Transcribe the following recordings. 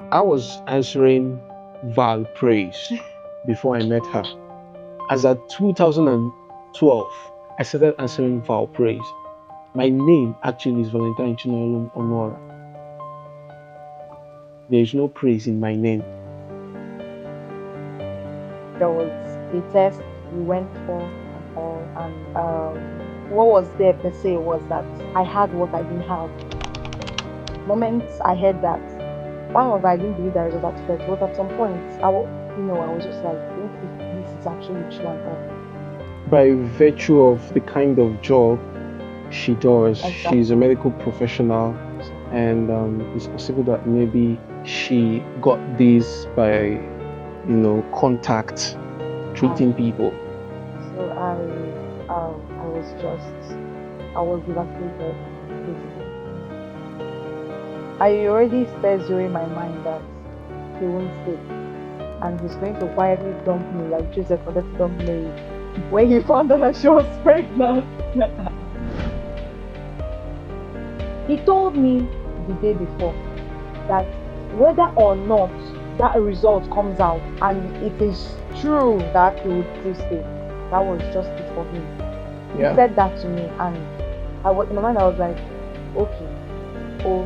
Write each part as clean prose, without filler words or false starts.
I was answering Val Praise before I met her. As at 2012, I started answering Val Praise. My name actually is Valentine Chinolum Honora. There is no praise in my name. There was a test we went for and all, and what was there per se was that I had what I didn't have. The moment I heard that, one of I didn't believe that it was at first, but at some point, I was just like, what if this is actually true and all? By virtue of the kind of job she does, she's a Exactly. medical professional, and it's possible that maybe she got this by, contact, treating And people. so I was devastated. Basically. I already said during my mind that he won't stay, and he's going to quietly dump me like Joseph wanted to dump Mary when he found out that she was pregnant. He told me the day before that whether or not that result comes out and it is true that he would still stay, that was just it for him. He Yeah. said that to me, and I was in my mind. I was like, okay, oh.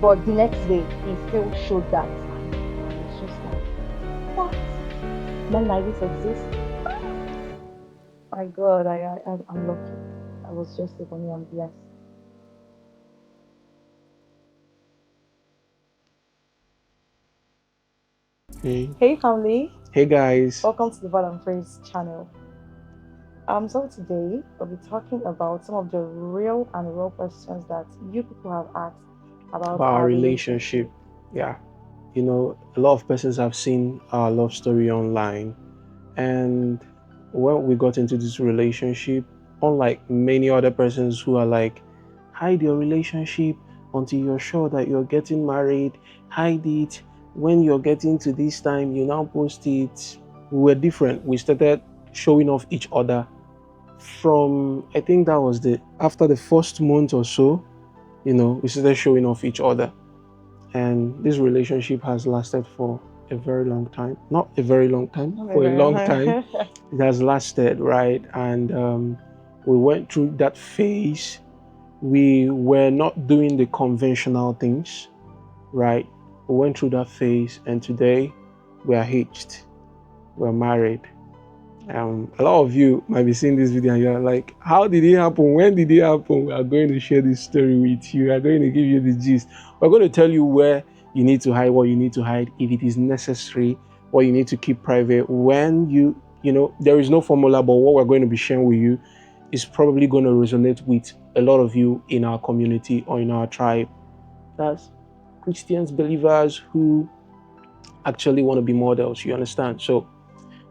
But the next day, he still showed that, and I was just like, what? Men like this exist? My God, I'm lucky. I was just a bunny and blessed. Hey. Hey family, Hey guys. welcome to the Val Praise channel. So today we'll be talking about some of the real and raw questions that you people have asked about About our our relationship. relationship. Yeah. A lot of persons have seen our love story online. And when we got into this relationship, unlike many other persons who are like, hide your relationship until you're sure that you're getting married, hide it. When you're getting to this time, you now post it. We were different. We started showing off each other from, I think that was after the first month or so, we started showing off each other. And this relationship has lasted for a very long time. Not a very long time, for a long time. It has lasted, right? And we went through that phase. We were not doing the conventional things, right? We went through that phase, and today we are hitched. We're married. A lot of you might be seeing this video and you're like, how did it happen? When did it happen? We are going to share this story with you. We are going to give you the gist. We're going to tell you where you need to hide, what you need to hide, if it is necessary, what you need to keep private. When there is no formula, but what we're going to be sharing with you is probably going to resonate with a lot of you in our community or in our tribe. That's Christians, believers who actually want to be models, you understand? So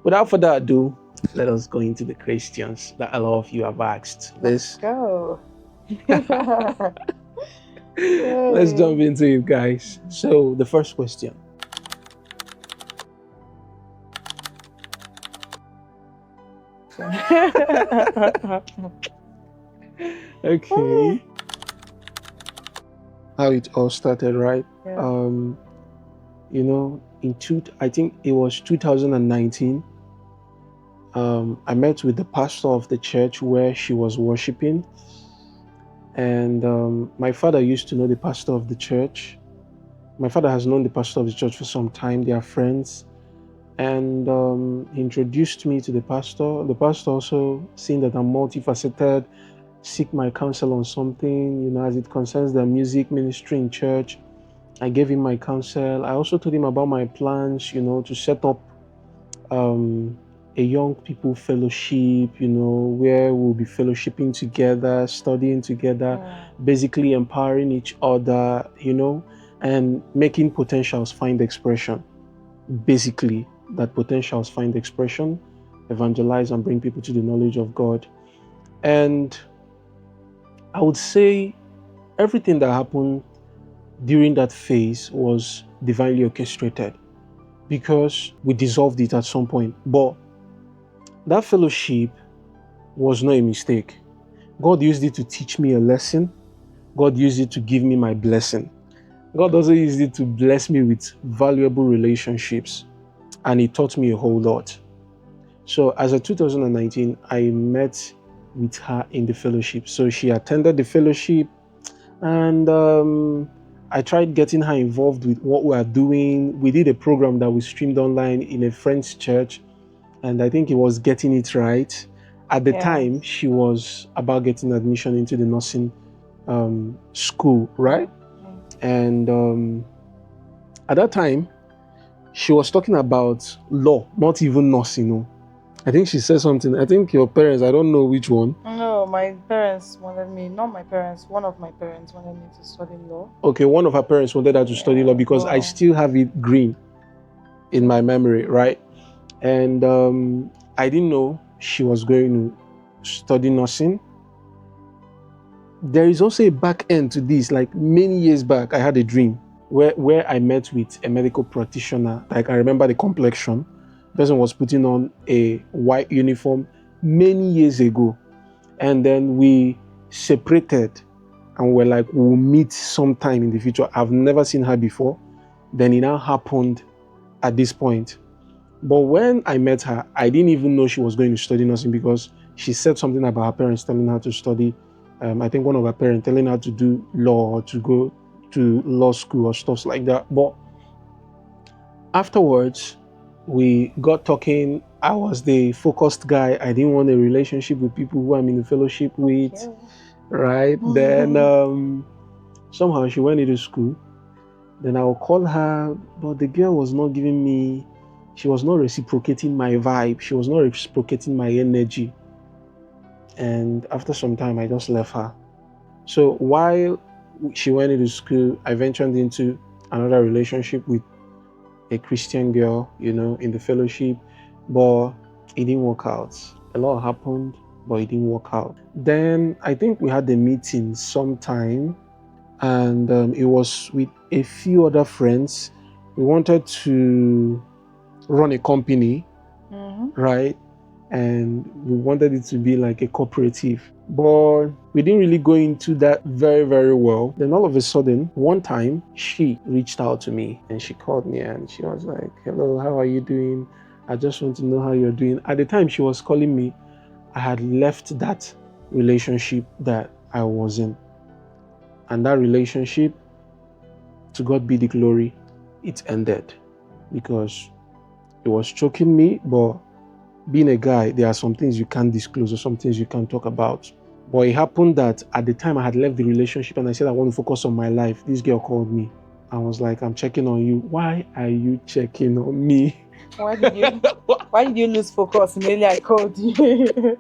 without further ado, let us go into the questions that a lot of you have asked. Let's go. Let's Yay. jump into it, guys. So the first question. Okay. How it all started, right? Yeah. I think it was 2019. I met with the pastor of the church where she was worshiping, and my father used to know the pastor of the church. My father has known the pastor of the church for some time. They are friends, and he introduced me to the pastor. The pastor also, seeing that I'm multifaceted, seek my counsel on something, as it concerns the music ministry in church. I gave him my counsel. I also told him about my plans, to set up a young people fellowship, where we'll be fellowshipping together, studying together, basically empowering each other, and making potentials find expression. Basically, that potentials find expression, evangelize and bring people to the knowledge of God. And I would say everything that happened during that phase was divinely orchestrated, because we dissolved it at some point. But that fellowship was not a mistake. God used it to teach me a lesson. God used it to give me my blessing. God also used it to bless me with valuable relationships, and He taught me a whole lot. So as of 2019, I met with her in the fellowship. So she attended the fellowship, and I tried getting her involved with what we are doing. We did a program that we streamed online in a friend's church, and I think it was getting it right. At the time, she was about getting admission into the nursing school, right? And at that time, she was talking about law, not even nursing. I think she said something. I think your parents, I don't know which one. No, my parents wanted me, not my parents, one of my parents wanted me to study law. Okay, one of her parents wanted her to study law because I still have it green in my memory, right? And I didn't know she was going to study nursing. There is also a back end to this. Like many years back, I had a dream where I met with a medical practitioner. Like I remember the complexion. The person was putting on a white uniform many years ago. And then we separated and we're like, we'll meet sometime in the future. I've never seen her before. Then it now happened at this point. But when I met her, I didn't even know she was going to study nursing because she said something about her parents telling her to study. I think one of her parents telling her to do law or to go to law school or stuff like that. But afterwards, we got talking. I was the focused guy. I didn't want a relationship with people who I'm in a fellowship with, right? Then somehow she went into school. Then I'll call her, but the girl was not giving me, she was not reciprocating my vibe. She was not reciprocating my energy. And after some time, I just left her. So while she went into school, I ventured into another relationship with a Christian girl, in the fellowship, but it didn't work out. A lot happened, but it didn't work out. Then I think we had a meeting sometime, and it was with a few other friends. We wanted to run a company, right? And we wanted it to be like a cooperative, but we didn't really go into that very, very well. Then all of a sudden, one time, she reached out to me and she called me and she was like, hello, how are you doing? I just want to know how you're doing. At the time she was calling me, I had left that relationship that I was in. And that relationship, to God be the glory, it ended because it was choking me. But being a guy, there are some things you can't disclose or some things you can't talk about. But it happened that at the time I had left the relationship and I said I want to focus on my life. This girl called me. I was like, I'm checking on you. Why are you checking on me? Why did you lose focus? Immediately I called you.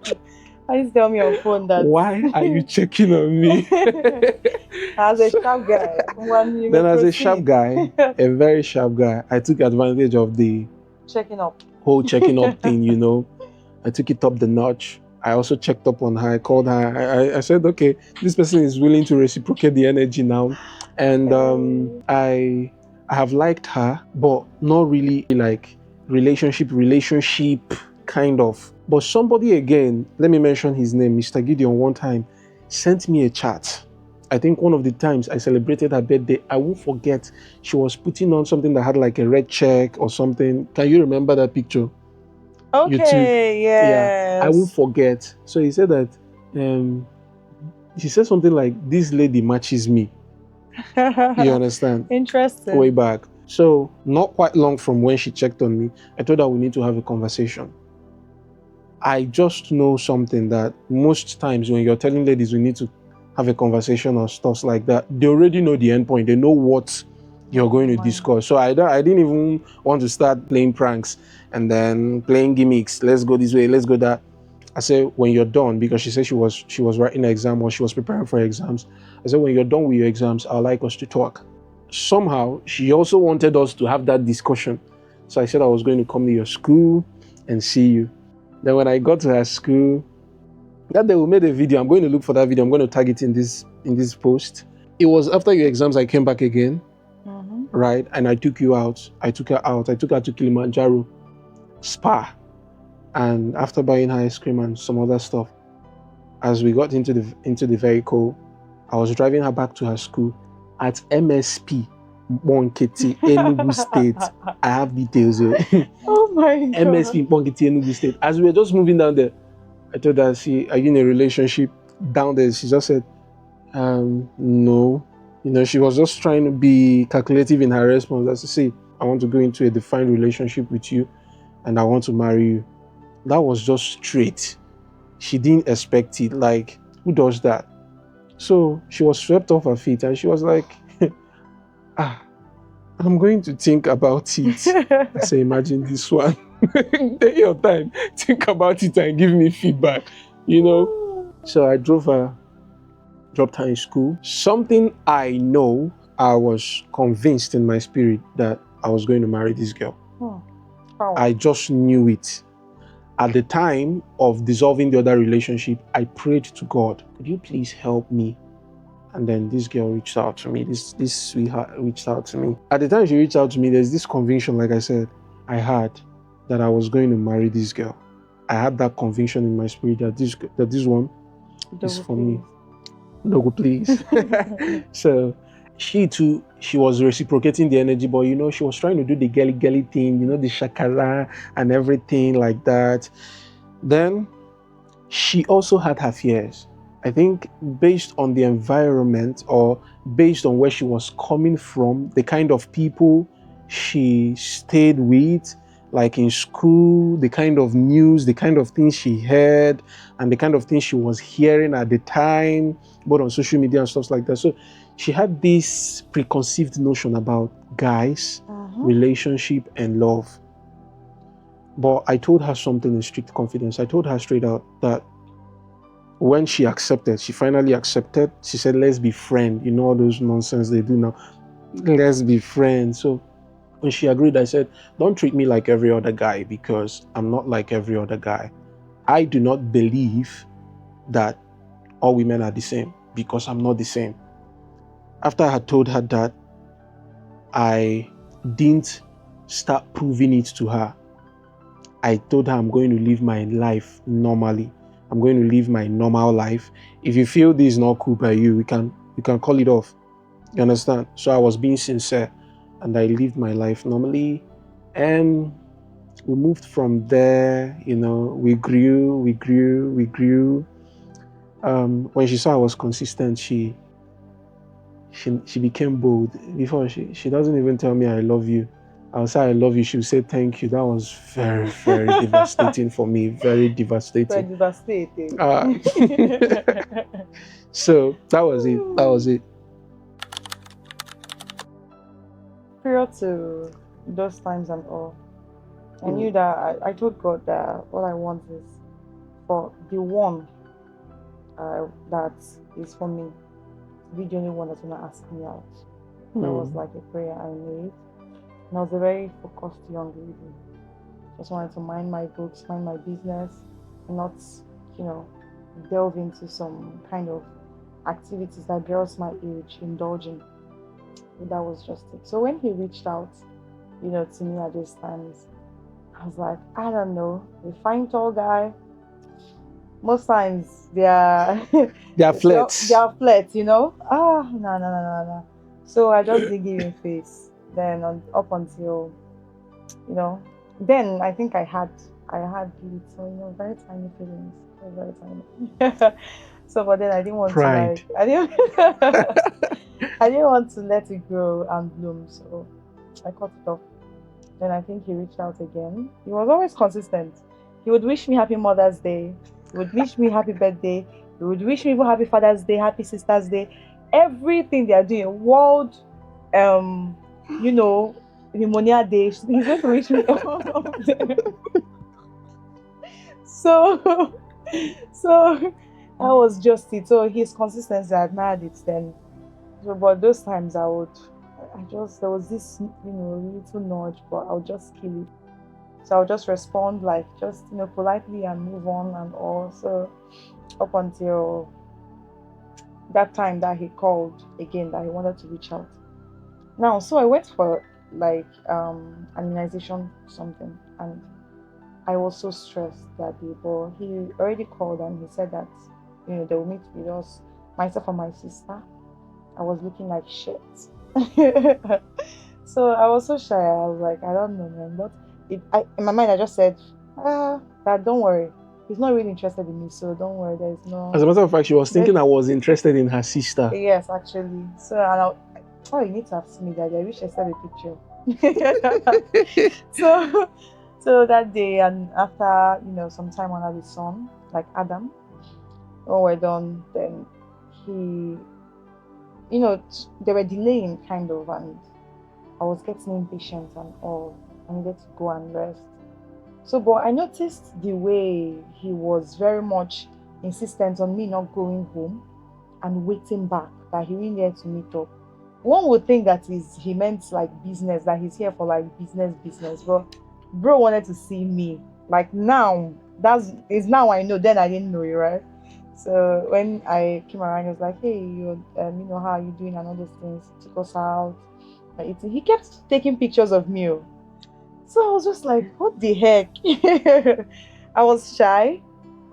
Why did you tell me on phone that? Why are you checking on me? As a sharp guy. Then as a sharp guy, a very sharp guy, I took advantage of the whole checking up thing, I took it up the notch. I also checked up on her. I called her. I said, okay, this person is willing to reciprocate the energy now. And I have liked her, but not really like relationship kind of. But somebody again, let me mention his name, Mr. Gideon, one time sent me a chat. I think one of the times I celebrated her birthday, I won't forget, she was putting on something that had like a red check or something. Can you remember that picture? Okay, yes. Yeah, I won't forget. So he said that she said something like, this lady matches me. You understand? Interesting. Way back. So not quite long from when she checked on me, I told her we need to have a conversation. I just know something that most times when you're telling ladies we need to have a conversation or stuff like that, they already know the end point. They know what you're going to discuss. So I didn't even want to start playing pranks and then playing gimmicks. Let's go this way, let's go that. I said, when you're done, because she said she was writing an exam or she was preparing for exams. I said, when you're done with your exams, I'd like us to talk. Somehow, she also wanted us to have that discussion. So I said I was going to come to your school and see you. Then when I got to her school, that day we made a video. I'm going to look for that video. I'm going to tag it in this post. It was after your exams I came back again, right? And I took you out. I took her out. I took her to Kilimanjaro Spa. And after buying her ice cream and some other stuff, as we got into the vehicle, I was driving her back to her school at MSP. Bonkiti, Enugu State. I have details. Oh my MSP god. Bonkiti, Enugu State. As we were just moving down there, I told her, "See, are you in a relationship?" Down there, she just said, no. She was just trying to be calculative in her response. As to say, I want to go into a defined relationship with you, and I want to marry you. That was just straight. She didn't expect it. Like, who does that? So she was swept off her feet, and she was like, I'm going to think about it. I say, imagine this one. Take your time, think about it, and give me feedback. So I dropped her in school. Something I know, I was convinced in my spirit that I was going to marry this girl. Oh. I just knew it. At the time of dissolving the other relationship, I prayed to God, could you please help me? And then this girl reached out to me. This sweetheart reached out to me. At the time she reached out to me, there's this conviction, like I said, I had that I was going to marry this girl. I had that conviction in my spirit that this one is for me. No, please. So she too, she was reciprocating the energy, but she was trying to do the girly thing, the shakara and everything like that. Then she also had her fears. I think based on the environment or based on where she was coming from, the kind of people she stayed with, like in school, the kind of news, the kind of things she heard, and the kind of things she was hearing at the time, both on social media and stuff like that. So she had this preconceived notion about guys, relationship, and love. But I told her something in strict confidence. I told her straight out that when she finally accepted, she said, let's be friends. All those nonsense they do now. Let's be friends. So when she agreed, I said, don't treat me like every other guy, because I'm not like every other guy. I do not believe that all women are the same, because I'm not the same. After I had told her that, I didn't start proving it to her. I told her I'm going to live my life normally. I'm going to live my normal life. If you feel this is not cool by you, we can call it off. You understand? So I was being sincere, and I lived my life normally, and we moved from there. We grew. When she saw I was consistent, she became bold. Before she doesn't even tell me I love you. I'll say I love you. She'll say thank you. That was very, very devastating for me. Very devastating. Very devastating. So that was it. Prior to those times and all, I knew that I told God that all I want is for the one that is for me to be the only one that's gonna ask me out. That was like a prayer I made. And I was a very focused young lady. Just wanted to mind my books, mind my business, and not, delve into some kind of activities that girls my age indulge in. And that was just it. So when he reached out, to me at those times, I was like, I don't know, a fine tall guy. Most times they are They are flirts. They are flirts, no. No. So I just didn't give him face. Then up until, then I think I had little, very tiny feelings, very tiny. So, but then I didn't want Pride. to I didn't I didn't want to let it grow and bloom. So I cut it off. Then I think he reached out again. He was always consistent. He would wish me happy Mother's Day. He would wish me happy birthday. He would wish me even happy Father's Day, happy Sister's Day. Everything they are doing, World, Pneumonia Day. He's going to wish me all of them. So that was just it. So his consistency, I admired it then. So, but those times there was this, little nudge, but I'll just kill it. So I'll just respond just politely and move on and all. So up until that time that he called again, that he wanted to reach out. Now, so I went for an immunization something, and I was so stressed that day. But he already called and he said that they will meet with us, myself and my sister. I was looking like shit. So I was so shy. I was like, I don't know, man. But in my mind, I just said, Dad, don't worry. He's not really interested in me, so don't worry. There's As a no, matter of fact, she was there, thinking I was interested in her sister. yes, actually. So oh, you need to have seen me, Daddy. I wish I sent a picture. so, so that day, and after some time under the sun, like Adam, when we're done, then he, they were delaying kind of, and I was getting impatient and all. I needed to go and rest. So, but I noticed the way he was very much insistent on me not going home and waiting back, that he really needed to meet up. One would think that he meant like business, that he's here for like business. But bro wanted to see me. Like now, that's is now I know. Then I didn't know it, right? So when I came around, he was like, "Hey, how are you doing?" And all those things. He took us out. He kept taking pictures of me. Oh. So I was just like, what the heck? I was shy.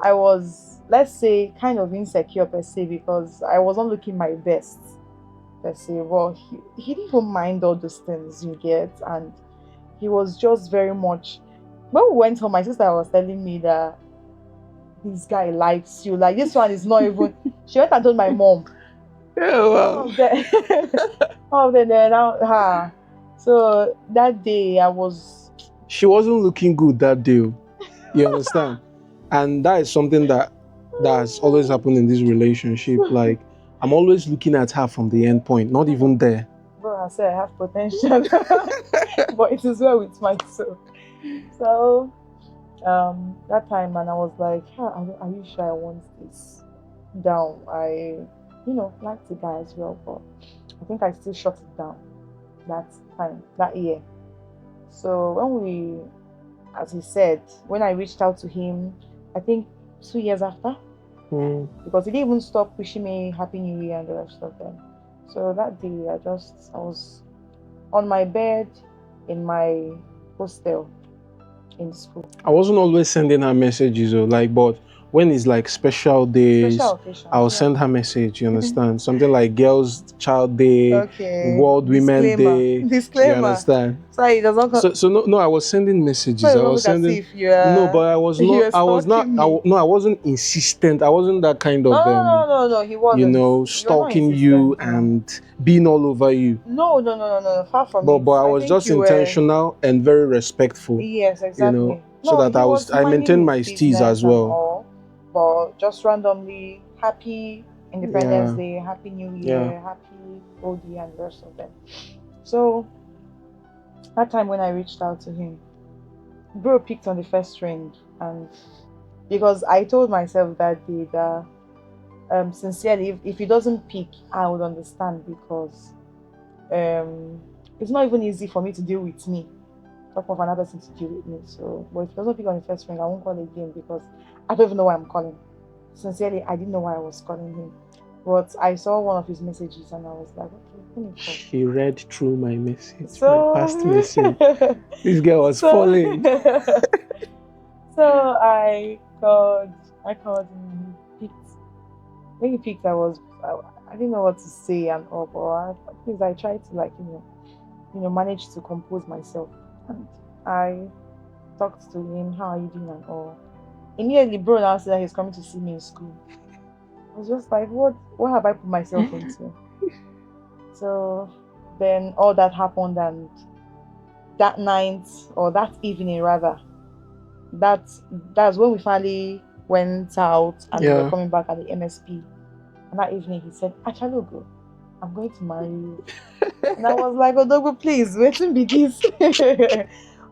I was, let's say, kind of insecure per se, because I wasn't looking my best per se. Well, he didn't even mind all those things you get. And he was just very much. When we went home, my sister was telling me that this guy likes you. Like, this one is not even. She went and told my mom. Yeah, All well. of them, all of them, now, So that day, I was. She wasn't looking good that day. Oh. You understand? And that is something that has always happened in this relationship. Like, I'm always looking at her from the end point, not even there. Bro, I said I have potential, but it is well with my soul. So that time, and I was like, are you sure I want this down? I, like the guy as well, but I think I still shut it down that time, that year. So when as he said, when I reached out to him, I think 2 years after, because he didn't even stop wishing me Happy New Year and the rest of them. So that day, I was on my bed in my hostel in school. I wasn't always sending her messages, or like, but when it's like special days, Special occasions, I'll yeah. send her message. You understand? Something like Girls' Child Day, Okay. World Women Disclaimer. Day. You Disclaimer. understand? Sorry, it does not. So no, I was sending messages. So I don't was look as sending. if you No, are but I was you not. are I was not. stalking me. No, I wasn't insistent. I wasn't that kind of No. He wasn't. You're not stalking you insistent. No. and being all over you. No. Far from But it. I I was think just you were. intentional and very respectful. Yes, exactly. So No, that he was I minding maintained his my steez business as and well. all, but just randomly, Happy Independence Yeah, Day, Happy New yeah. Year, Happy Old Year, and the rest of them. So that time when I reached out to him, bro picked on the first ring, and because I told myself that day that sincerely, if he doesn't pick, I would understand, because um it's not even easy for me to deal with me. Talk of another person to deal with me. So, but if he doesn't pick on the first ring, I won't call again, because I don't even know why I'm calling. Sincerely, I didn't know why I was calling him. But I saw one of his messages and I was like, okay, let me call. She read through my message, my past So, message. This girl was falling. so I called him. He picked. When he picked, I didn't know what to say and all, but I tried to like manage to compose myself, and I talked to him. How are you doing and all. Immediately, bro now said that he's coming to see me in school. I was just like, what have I put myself into? So then all that happened, and that night, or that evening rather, that's when we finally went out and we were coming back at the MSP. And that evening he said, Achalogo, I'm going to marry you. And I was like, Odogo, please, waiting be this.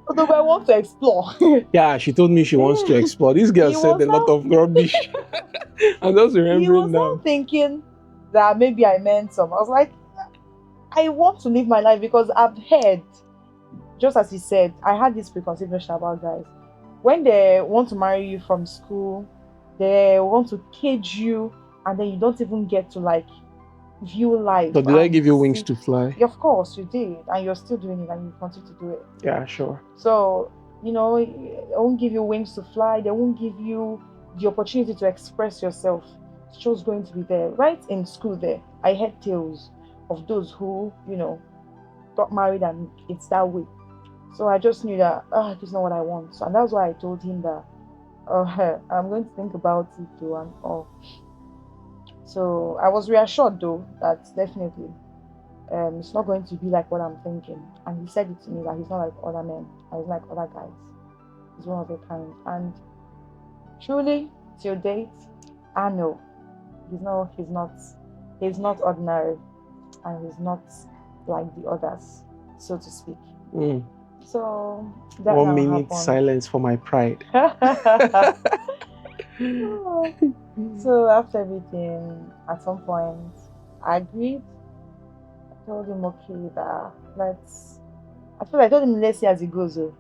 Odogo, I want to explore. Yeah, she told me she wants to explore. This girl He said a lot of rubbish. I'm just He remembering was now. now thinking that maybe I meant some. I was like, I want to live my life, because I've heard, just as he said, I had this preconceived notion about guys. When they want to marry you from school, they want to cage you, and then you don't even get to like view life. But did I give you wings to fly? Of course you did, and you're still doing it, and you continue to do it. Yeah, sure. So they won't give you wings to fly. They won't give you the opportunity to express yourself. It's just going to be there. Right in school there, I heard tales of those who got married and it's that way. So I just knew that this is not what I want. So, and that's why I told him that I'm going to think about it too and all. So I was reassured though that definitely it's not going to be like what I'm thinking. And he said it to me that he's not like other men, and he's like other guys. He's one of a kind. And truly, till date, I know he's not ordinary, and he's not like the others, so to speak. Mm. So that 1 minute now silence for my pride. happened. So after everything, at some point, I agreed. I told him, okay, that let's. I told him, let's see as it goes. Oh.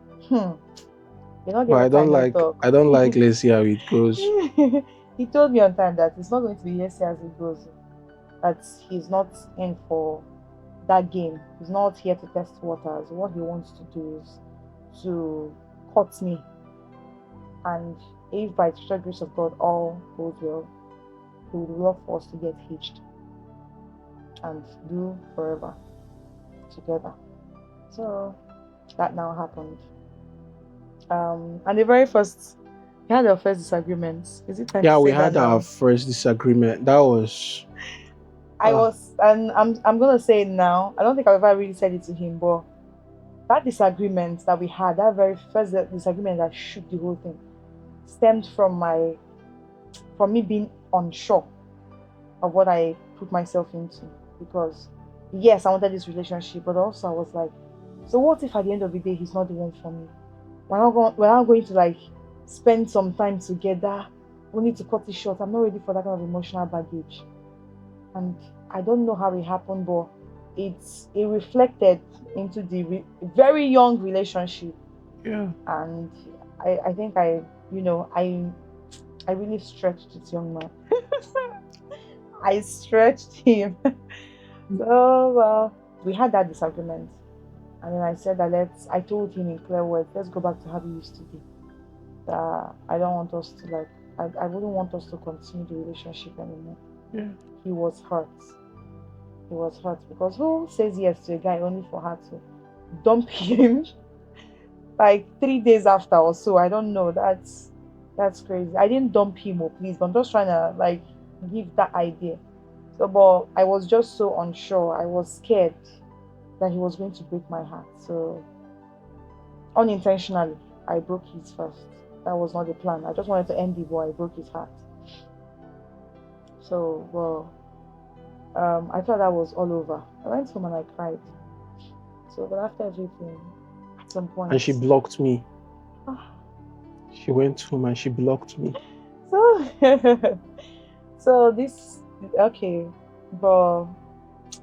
You don't get But what I know I talk. don't like let's see how it goes. He told me on time that it's not going to be let's see as it goes. That he's not in for that game. He's not here to test waters. What he wants to do is to cut me. And if by the sheer grace of God all goes well, he would love for us to get hitched and do forever together. So that now happened. And the very first, we had our first disagreement. Is it time to Yeah, we say that had our now? first disagreement. That was And I'm gonna say it now. I don't think I've ever really said it to him, but that disagreement that we had, that very first disagreement that shook the whole thing, stemmed from me being unsure of what I put myself into. Because yes, I wanted this relationship, but also I was like, so what if at the end of the day he's not the one for me? We're not going to like spend some time together. We need to cut it short. I'm not ready for that kind of emotional baggage. And I don't know how it happened, but it reflected into the very young relationship. yeah. And I think I really stretched this young man. I stretched him. So we had that disagreement, and then I said that I told him in clear words, let's go back to how we used to be. That I don't want us to like, I wouldn't want us to continue the relationship anymore. Yeah. He was hurt. He was hurt because who says yes to a guy only for her to dump him like 3 days after or so? I don't know. That's crazy. I didn't dump him, oh please, but I'm just trying to like give that idea. So, but I was just so unsure. I was scared that he was going to break my heart. So, unintentionally, I broke his first. That was not the plan. I just wanted to end it, but I broke his heart. So, well, I thought that was all over. I went home and I cried. So, but after everything, at some point, And she blocked me. She went home and she blocked me. So, so this okay, but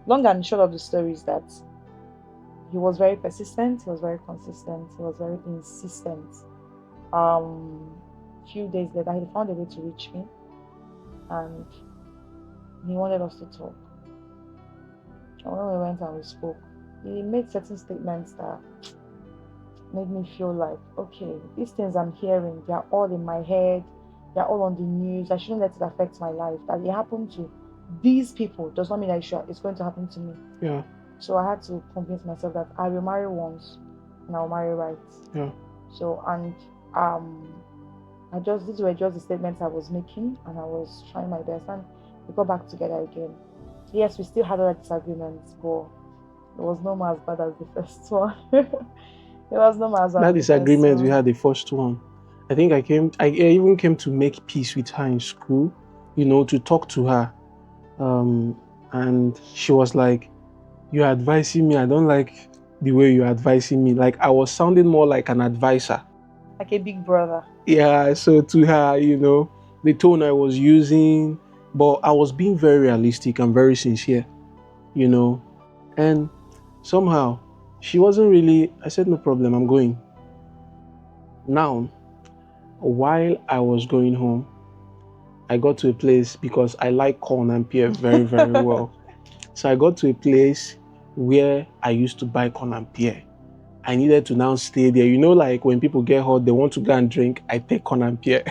long and short of the story is that he was very persistent. He was very consistent. He was very insistent. Few days later, he found a way to reach me, and he wanted us to talk. And when we went and we spoke, he made certain statements that made me feel like, okay, these things I'm hearing, they're all in my head, they're all on the news. I shouldn't let it affect my life. That it happened to these people does not mean that it's going to happen to me. Yeah. So I had to convince myself that I will marry once and I'll marry right. Yeah. So and these were just the statements I was making, and I was trying my best, and we got back together again. Yes, we still had other disagreements, but it was no more as bad as the first one. It was no more as bad That as the first disagreement we one. had the first one. I think I even came to make peace with her in school, to talk to her. And she was like, you're advising me. I don't like the way you're advising me. Like I was sounding more like an advisor. Like a big brother. Yeah, so to her, the tone I was using, but I was being very realistic and very sincere, and somehow she wasn't really. I said, no problem, I'm going. Now, while I was going home, I got to a place because I like corn and pear very, very well. So I got to a place where I used to buy corn and pear. I needed to now stay there. Like when people get hot, they want to go and drink, I take corn and pear.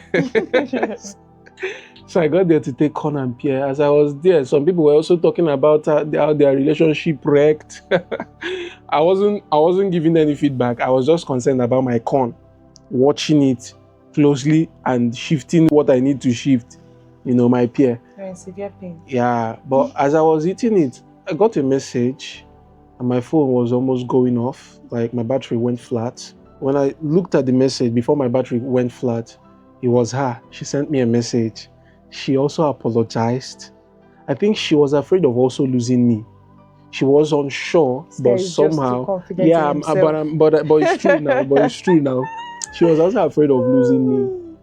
So I got there to take corn and pear. As I was there, some people were also talking about how their relationship wrecked. I wasn't giving any feedback. I was just concerned about my corn, watching it closely and shifting what I need to shift, my peer. You're in severe pain. Yeah, but as I was eating it, I got a message and my phone was almost going off. Like my battery went flat. When I looked at the message before my battery went flat, it was her. She sent me a message. She also apologized. I think she was afraid of also losing me. She was unsure, This guy but is just too somehow, confident in yeah, himself. but it's true now. But it's true now. She was also afraid of losing me,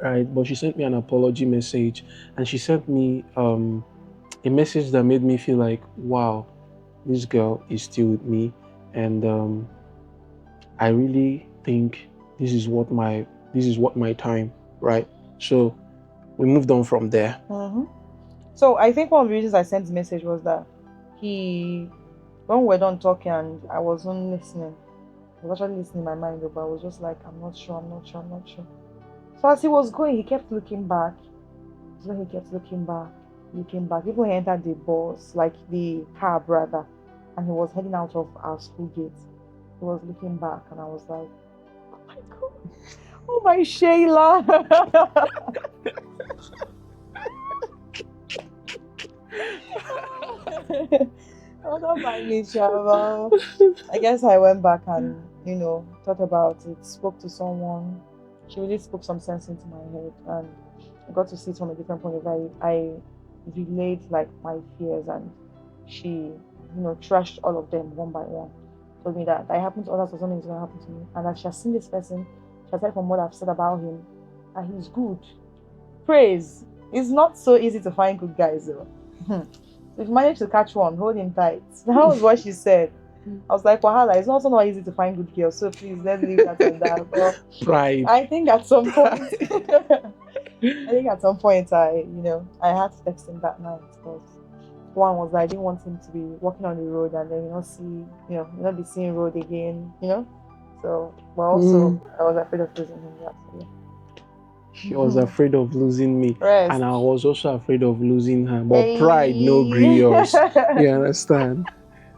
right? But she sent me an apology message, and she sent me a message that made me feel like, wow, this girl is still with me, and I really think this is what my time, right? So we moved on from there. Mm-hmm. So I think one of the reasons I sent the message was that when we were done talking and I wasn't listening, I was actually listening in my mind, but I was just like, I'm not sure. So as he was going, he kept looking back. So he kept looking back. Even when he entered the bus, like the cab rather, and he was heading out of our school gate, he was looking back, and I was like, oh my god, oh my Shayla. Oh, not by me, Shava. I guess I went back and thought about it, spoke to someone. She really spoke some sense into my head, and I got to see it from a different point of view. I relayed like my fears, and she, trashed all of them one by one. Told me that happened to others, so something is gonna happen to me, and that she has seen this person. She has heard from what I've said about him, and he's good. Praise. It's not so easy to find good guys, though. If you manage to catch one, hold him tight. That was what she said. I was like, Wahala, it's also not easy to find good girls, so please let's leave that on that. But Pride. I think at some point, I had to text him that night because one was I didn't want him to be walking on the road and then not be seeing road again. So, but also I was afraid of losing him. Actually. She was afraid of losing me, Rest. and I was also afraid of losing her. But pride no gree us. You understand?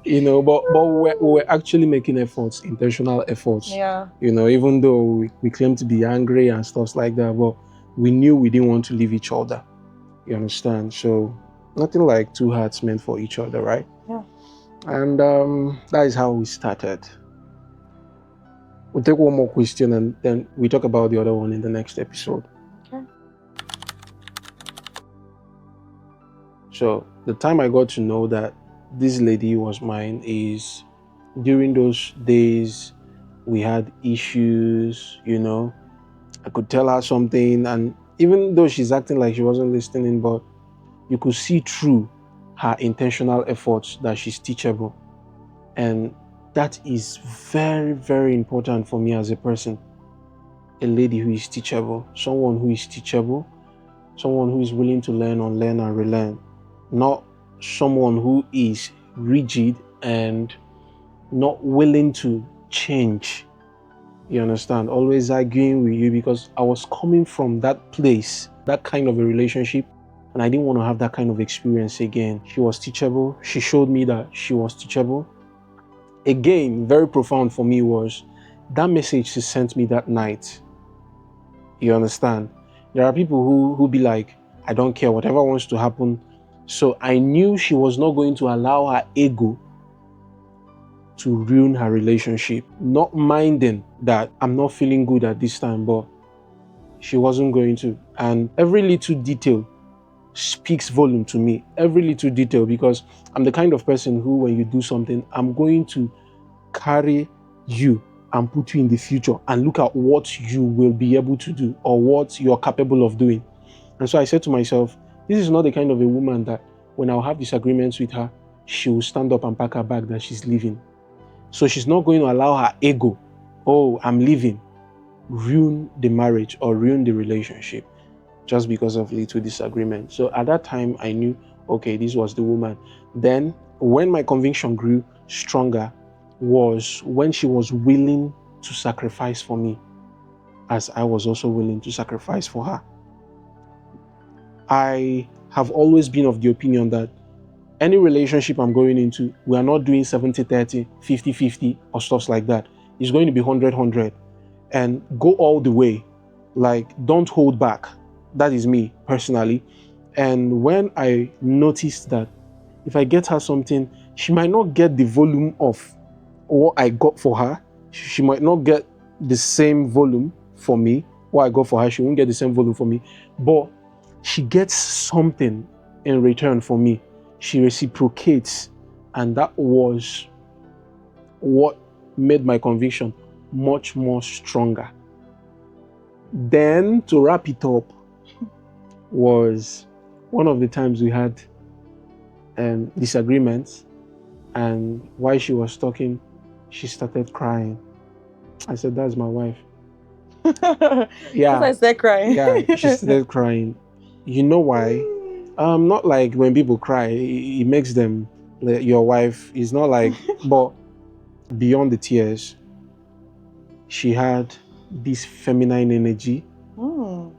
But we're actually making efforts, intentional efforts. Yeah. Even though we claim to be angry and stuff like that, but we knew we didn't want to leave each other. You understand? So nothing like two hearts meant for each other, right? Yeah. And that is how we started. We'll take one more question and then we talk about the other one in the next episode. Okay. So the time I got to know that this lady was mine is during those days we had issues, I could tell her something, and even though she's acting like she wasn't listening, but you could see through her intentional efforts that she's teachable. And that is very, very important for me as a person. A lady who is teachable, someone who is teachable, someone who is willing to learn, unlearn, and relearn. Not someone who is rigid and not willing to change. You understand? Always arguing with you, because I was coming from that place, that kind of a relationship, and I didn't want to have that kind of experience again. She was teachable. She showed me that she was teachable. Again, very profound for me was that message she sent me that night. You understand? There are people who be like, I don't care, whatever wants to happen. So I knew she was not going to allow her ego to ruin her relationship. Not minding that I'm not feeling good at this time, but she wasn't going to. And every little detail speaks volume to me. Every little detail, because I'm the kind of person who, when you do something, I'm going to carry you and put you in the future and look at what you will be able to do or what you're capable of doing. And so I said to myself, this is not the kind of a woman that when I'll have disagreements with her, she will stand up and pack her bag that she's leaving. So she's not going to allow her ego, oh, I'm leaving, ruin the marriage or ruin the relationship just because of little disagreement. So at that time, I knew, okay, this was the woman. Then when my conviction grew stronger was when she was willing to sacrifice for me, as I was also willing to sacrifice for her. I have always been of the opinion that Any relationship I'm going into, we are not doing 70-30, 50-50 or stuff like that. It's going to be 100-100 and go all the way. Like, don't hold back. That is me personally. And when I noticed that if I get her something, she might not get the volume of what I got for her. She might not get the same volume for me. What I got for her, she won't get the same volume for me. But she gets something in return for me. She reciprocates. And that was what made my conviction much more stronger. Then, to wrap it up, was one of the times we had disagreements, and while she was talking, she started crying. I said, "That's my wife." Yeah, I started crying. yeah, she started crying. You know why? Not like when people cry, it makes them like your wife. It's not like, but beyond the tears, she had this feminine energy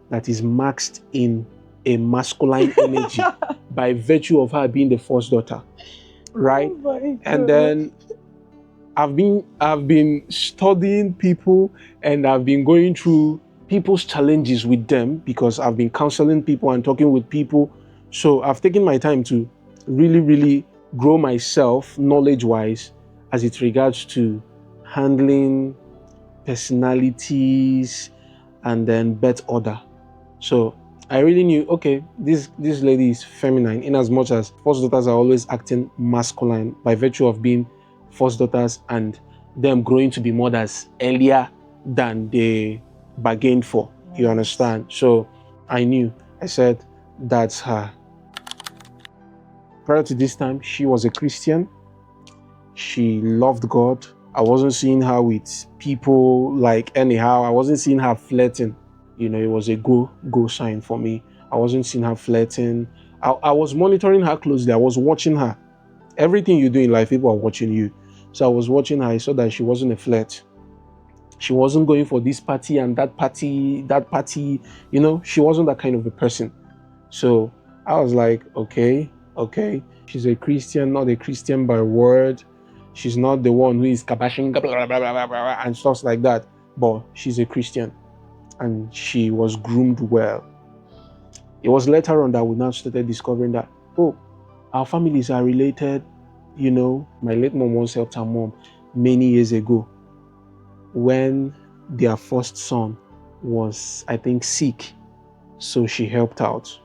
that is maxed in a masculine energy by virtue of her being the first daughter, right? And then I've been studying people, and I've been going through people's challenges with them because I've been counseling people and talking with people. So I've taken my time to really, really grow myself knowledge-wise as it regards to handling personalities and then birth order. So I really knew, okay, this lady is feminine, in as much as first daughters are always acting masculine by virtue of being first daughters and them growing to be mothers earlier than they bargained for. Yes. You understand? So I knew. I said, that's her. Prior to this time, she was a Christian. She loved God. I wasn't seeing her with people like anyhow. I wasn't seeing her flirting. You know, it was a go sign for me. I wasn't seeing her flirting. I was monitoring her closely. I was watching her. Everything you do in life, people are watching you. So I was watching her. I saw that she wasn't a flirt. She wasn't going for this party and that party, You know, she wasn't that kind of a person. So I was like, okay. She's a Christian, not a Christian by word. She's not the one who is kabashing and stuff like that. But she's a Christian. And she was groomed well. It was later on that we now started discovering that, oh, our families are related. You know, my late mom once helped her mom many years ago when their first son was, I think, sick. So she helped out.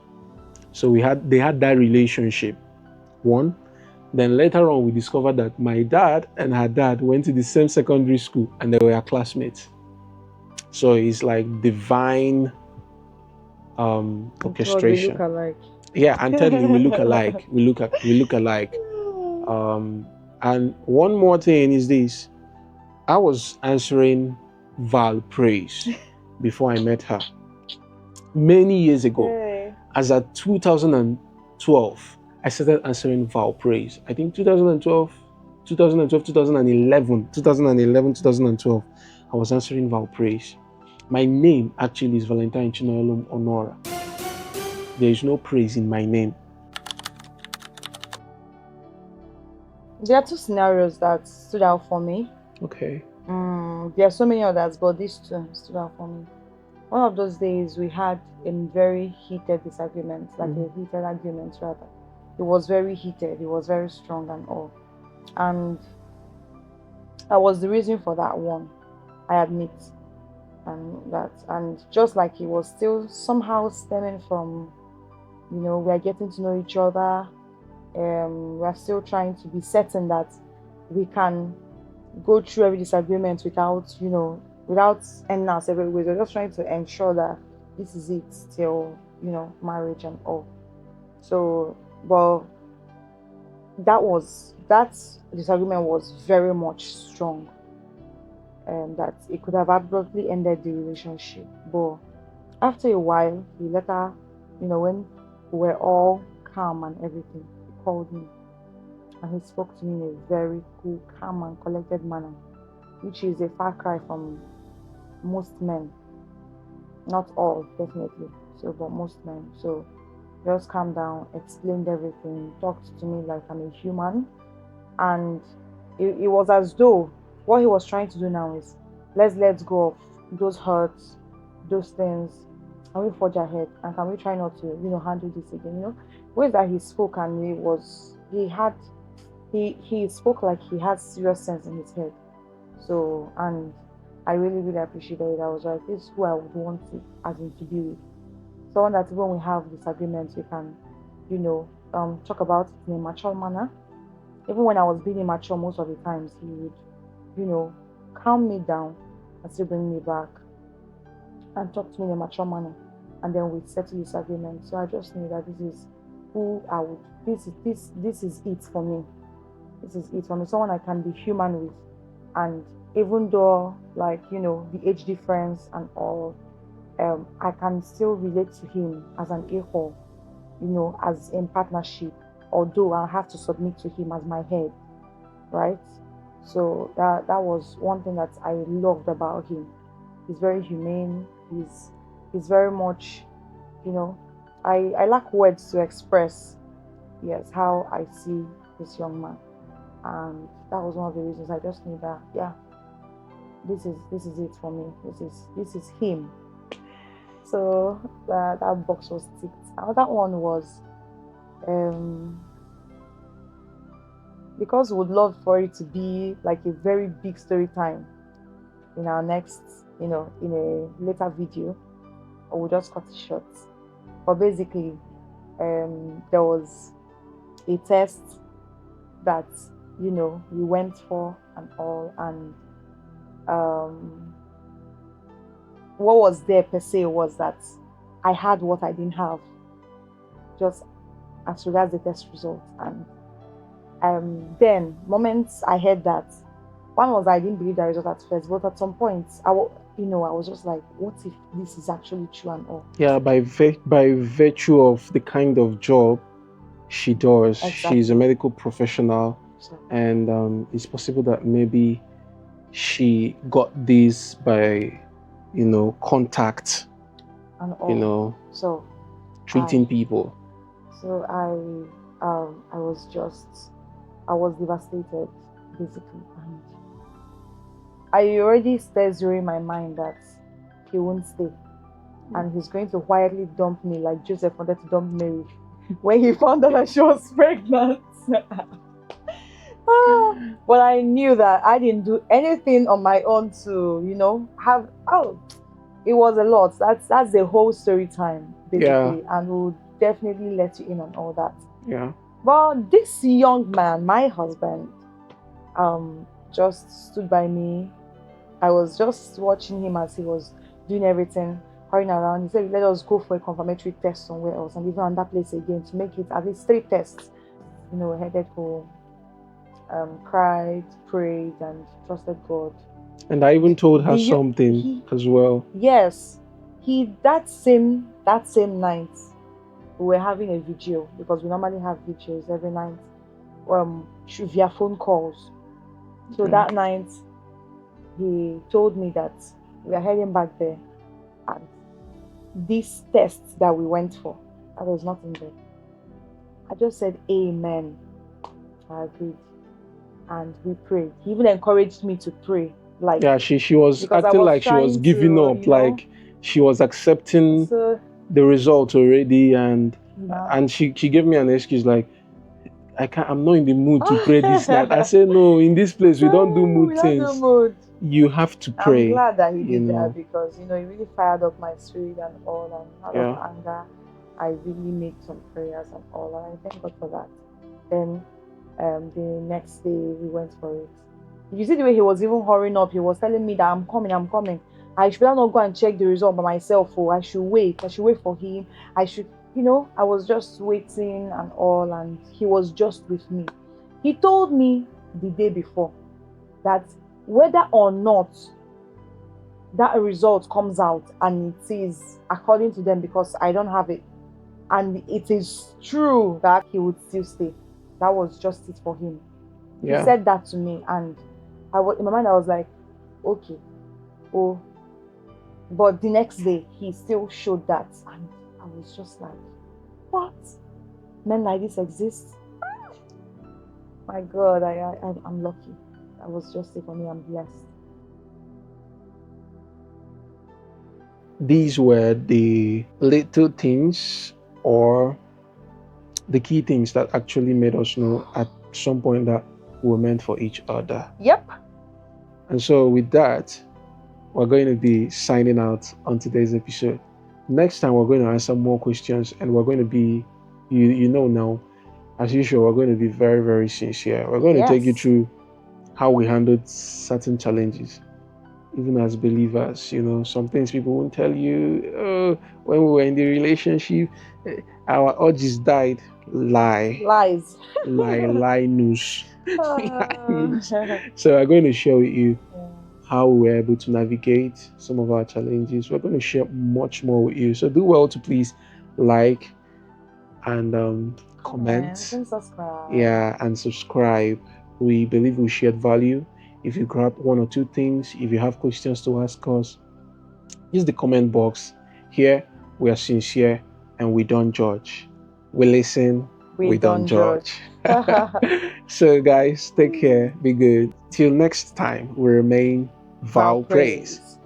So they had that relationship. One. Then later on, we discovered that my dad and her dad went to the same secondary school and they were classmates. So it's like divine orchestration. We look alike. Yeah, I'm telling you, we look alike. We look alike. And one more thing is this. I was answering Val Praise before I met her. Many years ago. Hey. As at 2012, I started answering Val Praise. I think 2012, 2011, 2012, I was answering Val Praise. My name actually is Valentine Chinoyolum Honora. There is no praise in my name. There are two scenarios that stood out for me. Okay. There are so many others, but these two stood out for me. One of those days we had a very heated disagreement, like a heated argument rather. It was very heated, it was very strong and all. And I was the reason for that one, I admit. And just like it was still somehow stemming from, you know, we are getting to know each other. We are still trying to be certain that we can go through every disagreement without, you know, without ending our separate ways. We're just trying to ensure that this is it till, you know, marriage and all. So, but that disagreement was very much strong. That it could have abruptly ended the relationship. But after a while, he later, you know, when we were all calm and everything, he called me and he spoke to me in a very cool, calm and collected manner, which is a far cry from most men. Not all, definitely. So, but most men. So just calmed down, explained everything, talked to me like I'm a human. And it was as though what he was trying to do now is let's go of those hurts, those things. Can we forge ahead and can we try not to, handle this again? Ways that he spoke, and he spoke like he had serious sense in his head. So, and I really, really appreciated it. I was like, this is who I would want to, as in, to be with. Someone that when we have disagreements, we can, talk about it in a mature manner. Even when I was being immature, most of the times he would, you know, calm me down and still bring me back and talk to me in a mature manner. And then we settle disagreement. So I just knew that this is who I would, this is it for me. This is it for me. Someone I can be human with. And even though, like, the age difference and all, I can still relate to him as an equal, as in partnership, although I have to submit to him as my head, right? So that was one thing that I loved about him. He's very humane. He's very much, you know, I lack words to express, yes, how I see this young man. And that was one of the reasons I just knew that, yeah, this is it for me. This is him. So that box was ticked. Another one was because we would love for it to be like a very big story time in our next, in a later video, or we'll just cut it short. But basically, there was a test that we went for and all, and what was there per se was that I had what I didn't have, just as regards the test results. And then moments I heard that, one was I didn't believe the result at first, but at some point I was just like, what if this is actually true and all? Yeah, by virtue of the kind of job she does, she's a medical professional, and it's possible that maybe she got this by contact, and all. So treating people. So I was devastated, basically, and I already said during my mind that he won't stay, and he's going to quietly dump me like Joseph wanted to dump Mary when he found out that she was pregnant. But I knew that I didn't do anything on my own to have it was a lot. That's the whole story time, basically. Yeah. And we'll definitely let you in on all that. Yeah. But this young man, my husband, just stood by me. I was just watching him as he was doing everything, hurrying around. He said, let us go for a confirmatory test somewhere else, and even on that place again to make it at least 3 tests. Headed home, cried, prayed, and trusted God. And I even told her something as well. Yes, that same night we were having a vigil, because we normally have vigils every night, via phone calls. So that night he told me that we are heading back there, and this test that we went for, there was nothing there. I just said amen. I agreed, and we prayed. He even encouraged me to pray. Like, yeah, she was acting like she was giving up, like she was accepting the result already, and she gave me an excuse like, I'm not in the mood to pray this night. I said, no, in this place we don't do mood things. You have to pray. I'm glad that he did that, because he really fired up my spirit and all, and out of anger I really made some prayers and all, and I thank God for that. Then the next day we went for it. You see the way he was even hurrying up. He was telling me that I'm coming. I should not go and check the result by myself. I should wait for him. I was just waiting and all, and he was just with me. He told me the day before that whether or not that result comes out and it is according to them, because I don't have it, and it is true that he would still stay. That was just it for him. Yeah. He said that to me, and in my mind I was like, okay. But the next day he still showed that, and I was just like, what? Men like this exist? My God, I'm lucky. I was just it for me. I'm blessed. These were the little things or the key things that actually made us know at some point that we were meant for each other. Yep. And so, with that, we're going to be signing out on today's episode. Next time, we're going to answer more questions and we're going to be, you know, now, as usual, we're going to be very, very sincere. We're going to take you Yes. through how we handled certain challenges, even as believers. You know, some things people won't tell you. Oh, when we were in the relationship, our urges died. Lie, Lies. lie news. Lie news. Yeah. So I'm going to share with you how we were able to navigate some of our challenges. We're going to share much more with you. So do well to please like and Comment comment. and subscribe. Yeah, and subscribe. We believe we shared value. If you grab one or two things, if you have questions to ask us, use the comment box. Here, we are sincere and we don't judge. We listen, We we don't don't judge. judge. So, guys, take care, be good. Till next time, we remain Val Val Praise. Praise.